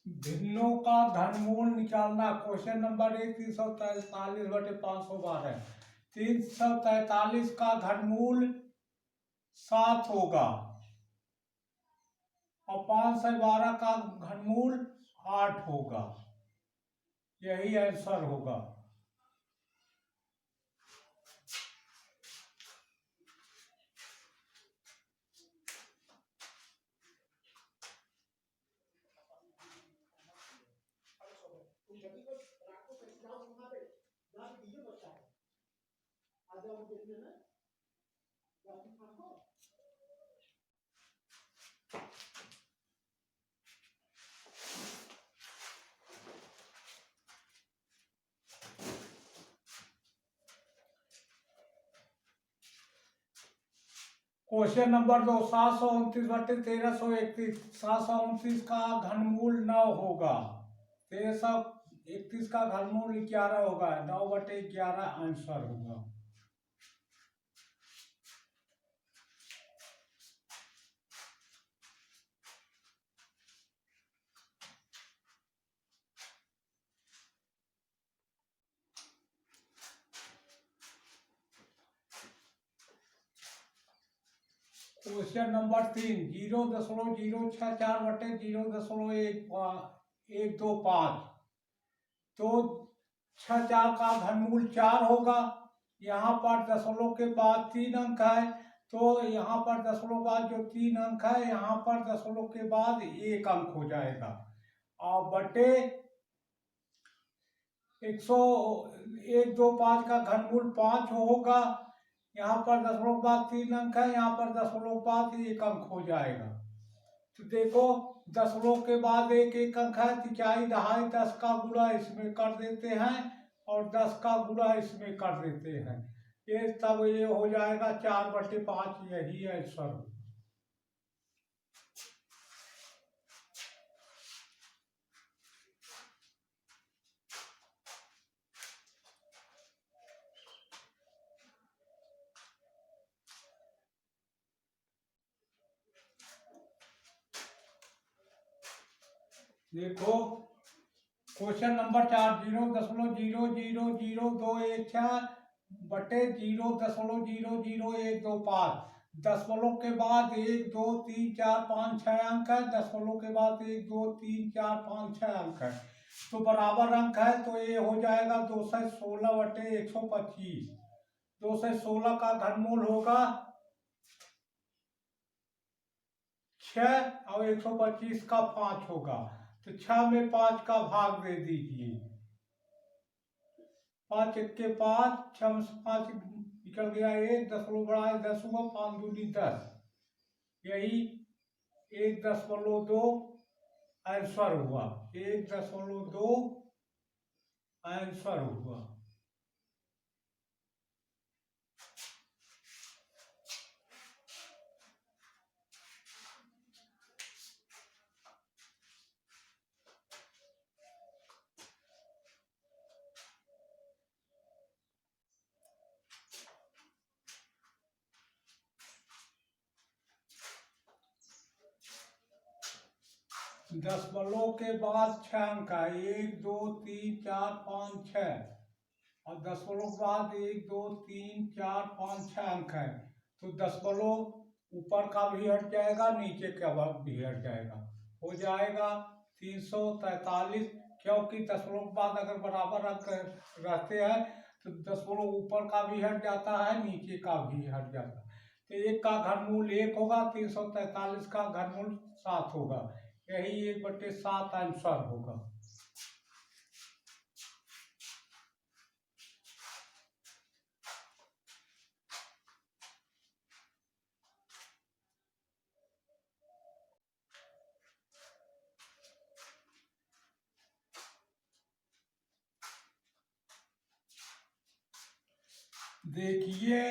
भिन्नों का घनमूल निकालना। Question number 1 343/512। 343 का घनमूल 7 होगा और 512 का घनमूल 8 होगा। यही आंसर होगा। Question number 2 729/1331। 729 का घनमूल 9 होगा। 1331 का घनमूल 11 होगा। 9/11 आंसर होगा। Question number 3 0.064/0.125। तो 64 का घनमूल 4 होगा। यहाँ पर दशमलव के बाद 3 अंक है, तो यहाँ पर दशमलव के बाद जो 3 अंक है, यहाँ पर दशमलव के बाद 1 अंक हो जाएगा और बटे 125 का घनमूल 5 होगा। यहाँ पर दशमलव के बाद 3 अंक है, यहाँ पर दशमलव के बाद 1 अंक हो जाएगा। तो देखो दशमलव के बाद एक अंक है, तिहाई दहाई 10 का गुणा इसमें कर देते हैं और 10 का गुणा इसमें कर देते हैं। ये तब ये हो जाएगा 4/5। यही आंसर हो। देखो क्वेश्चन नंबर 4 0.0000216/0.0000125। दशमलव के बाद 1 2 3 4 5 6 अंक है। दशमलव के बाद 1 2 3 4 5 6 अंक है, तो बराबर अंक है, तो ये हो जाएगा 216/125। 216 का घनमूल होगा 6 और 125 का 5 होगा। तो 6 में 5 का भाग दे दीजिए। 5 1 के 5, 6 में से 5 निकल गया 1, दशमलव बढ़ाए 10 हुआ, 5 दूनी 10। यही 1.2 आंसर हुआ। 1.2 आंसर हुआ। दशमलव के बाद 6 अंक है, 1 2 3 4 5 6, और दशमलव के बाद 1 2 3 4 5 6 अंक है, तो दशमलव ऊपर का भी हट जाएगा, नीचे का भी हट जाएगा। हो जाएगा 343। क्योंकि दशमलव के बाद अगर बराबर अंक रहते हैं तो दशमलव ऊपर का भी हट जाता है, नीचे का भी हट जाता है। तो 1 का घनमूल 1 होगा, 343 का घनमूल 7 होगा। यही 1/7 आंसर होगा। देखिए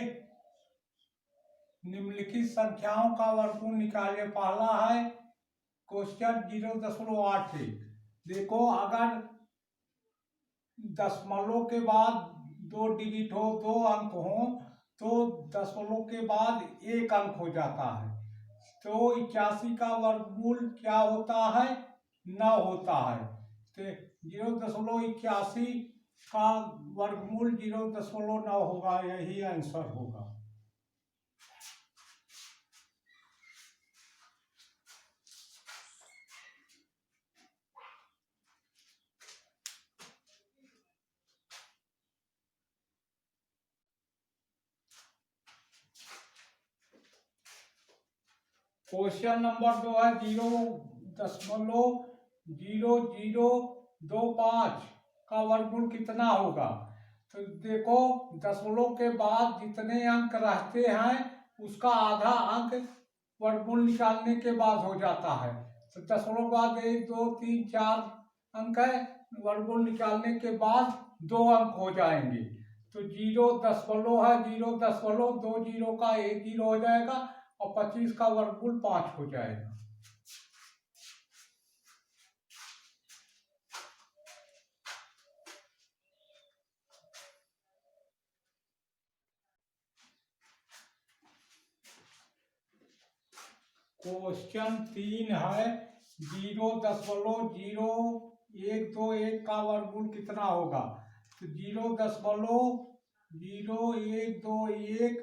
निम्नलिखित संख्याओं का वर्गमूल निकालिए। पहला है क्वेश्चन 0.81। देखो अगर दशमलव के बाद 2 डिजिट हो, 2 अंक हो, तो दशमलव के बाद 1 अंक हो जाता है। तो 81 का वर्गमूल क्या होता है? 9 होता है। तो 0.81 का वर्गमूल 0.9 होगा, यही आंसर होगा। क्वेश्चन नंबर 2 है 0.0025 का वर्गमूल कितना होगा। तो देखो, दशमलव के बाद जितने अंक रहते हैं उसका आधा अंक वर्गमूल निकालने के बाद हो जाता है। तो दशमलव के बाद 1 2 3 4 अंक है, वर्गमूल निकालने के बाद 2 अंक हो जाएंगे। तो 0.0 है, 0.2 जीरो का 1 जीरो हो जाएगा और 25 का वर्गमूल 5 हो जाएगा। क्वेश्चन 3 है 0.00121 का वर्गमूल कितना होगा। तो 0.0121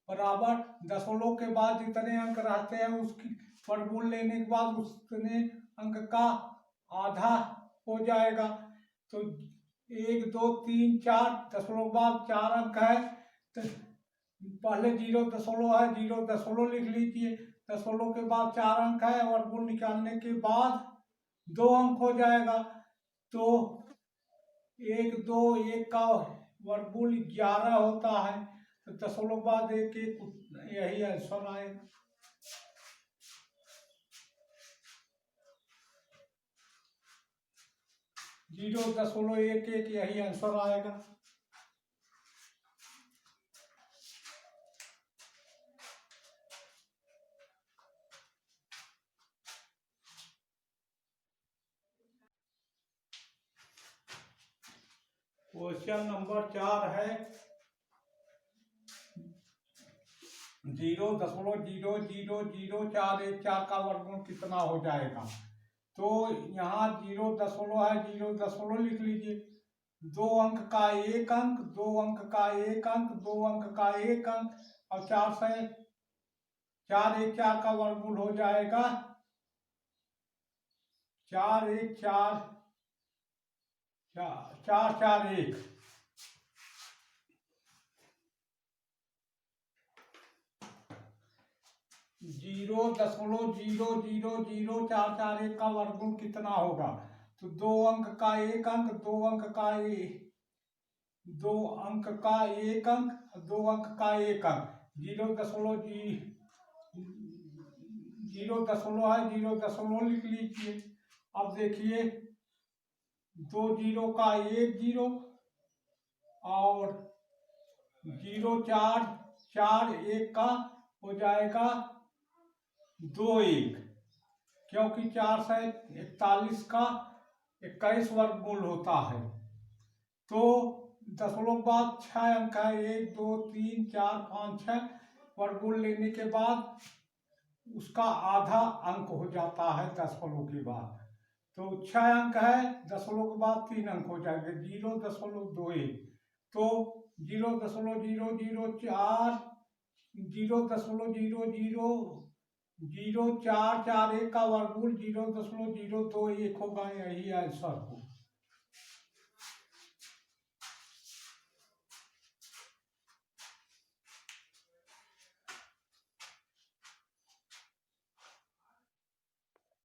बराबर दशमलव के बाद जितने अंक रहते हैं उसकी वर्गमूल लेने के बाद उतने अंक का आधा हो जाएगा। तो 1 2 3 4 दशमलव के बाद 4 अंक है, तो पहले 0.0 है, 0.0 लिख लीजिए। दशमलव के बाद 4 अंक है, वर्गमूल निकालने के बाद 2 अंक हो जाएगा। तो 1 2 1 का वर्गमूल 11 होता है। तो दशमलव के बाद 1 1, यही आंसर आएगा। जीरो 0.11 यही आंसर आएगा। क्वेश्चन नंबर 4 है 0.00041 का वर्गमूल कितना हो जाएगा। तो यहाँ 0.0 है, 0.0 लिख लीजिए। 2 अंक का 1 अंक, 2 अंक का 1 अंक, 2 अंक का 1 अंक और 4 से 4 1 4 का वर्गमूल हो जाएगा 4 1 4 4 4 1। 0.00044 का वर्गमूल कितना होगा। तो 2 अंक का 1 अंक, 2 अंक का 2 अंक का 1 अंक, 2 अंक का 1 अंक, 0.0 है, 0.0 लिख लीजिए। अब देखिए 2 जीरो का 1 जीरो और 0 4 4 1 का हो जाएगा 2 1, क्योंकि 4 से 41 का 21 वर्गमूल होता है। तो दशमलव के बाद 6 अंक है, 1 2 3 4 5 6, वर्गमूल लेने के बाद उसका आधा अंक हो जाता है दशमलव के बाद। तो 6 अंक है, दशमलव के बाद 3 अंक हो जाएंगे 0.21। तो 0.004 0.0000441 का वर्गमूल 0.021 होगा, यही आंसर हो।